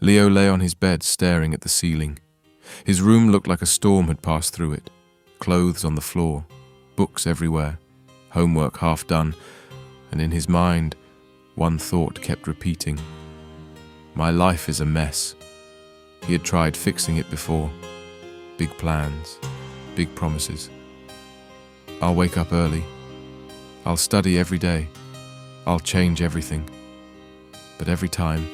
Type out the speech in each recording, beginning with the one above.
Leo lay on his bed staring at the ceiling. His room looked like a storm had passed through it. Clothes on the floor, books everywhere, homework half done, and in his mind, one thought kept repeating. My life is a mess. He had tried fixing it before. Big plans, big promises. I'll wake up early. I'll study every day. I'll change everything. But every time,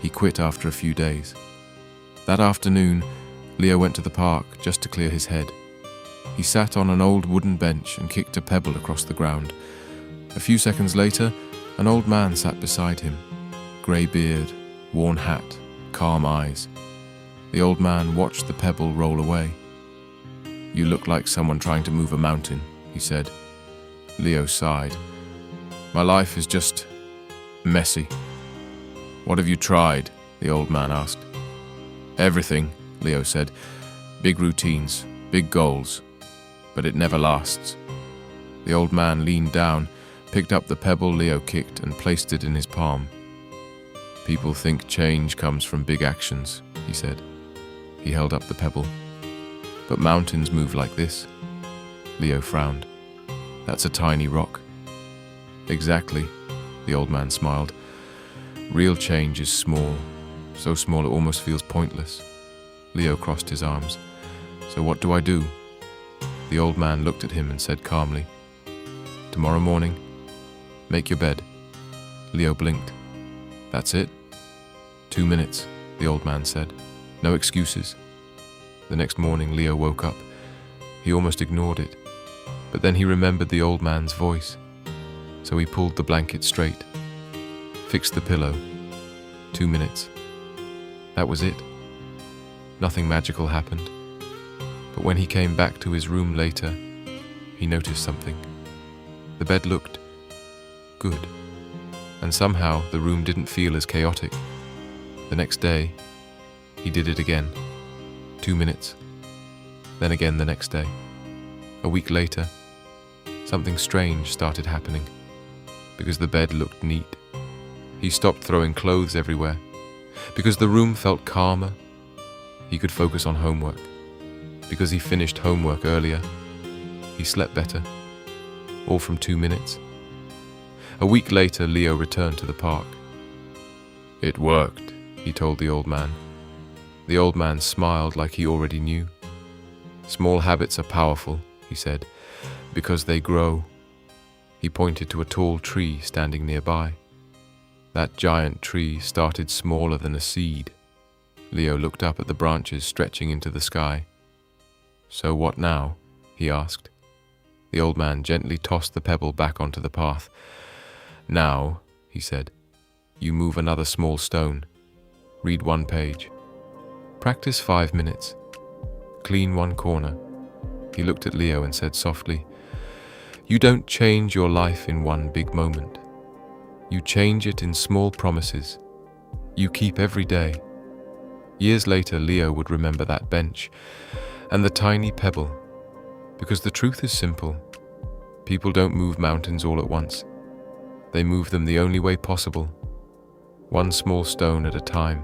he quit after a few days. That afternoon, Leo went to the park just to clear his head. He sat on an old wooden bench and kicked a pebble across the ground. A few seconds later, an old man sat beside him. Grey beard, worn hat, calm eyes. The old man watched the pebble roll away. You look like someone trying to move a mountain, he said. Leo sighed. My life is just messy. What have you tried? The old man asked. Everything, Leo said. Big routines, big goals. But it never lasts. The old man leaned down, picked up the pebble Leo kicked and placed it in his palm. People think change comes from big actions, he said. He held up the pebble. But mountains move like this. Leo frowned. That's a tiny rock. Exactly, the old man smiled. Real change is small, so small it almost feels pointless. Leo crossed his arms. So what do I do? The old man looked at him and said calmly, Tomorrow morning, make your bed. Leo blinked. That's it? 2 minutes, the old man said. No excuses. The next morning, Leo woke up. He almost ignored it, but then he remembered the old man's voice. So he pulled the blanket straight, fixed the pillow. 2 minutes. That was it. Nothing magical happened. But when he came back to his room later, he noticed something. The bed looked good, and somehow the room didn't feel as chaotic. The next day, he did it again. 2 minutes. Then again the next day. A week later, something strange started happening, because the bed looked neat. He stopped throwing clothes everywhere. Because the room felt calmer, he could focus on homework. Because he finished homework earlier, he slept better. All from 2 minutes. A week later, Leo returned to the park. It worked, he told the old man. The old man smiled like he already knew. Small habits are powerful, he said, because they grow. He pointed to a tall tree standing nearby. That giant tree started smaller than a seed. Leo looked up at the branches stretching into the sky. So what now? He asked. The old man gently tossed the pebble back onto the path. Now, he said, you move another small stone. Read 1 page. Practice 5 minutes. Clean 1 corner. He looked at Leo and said softly, You don't change your life in one big moment. You change it in small promises. You keep every day. Years later, Leo would remember that bench and the tiny pebble, because the truth is simple. People don't move mountains all at once. They move them the only way possible, 1 small stone at a time.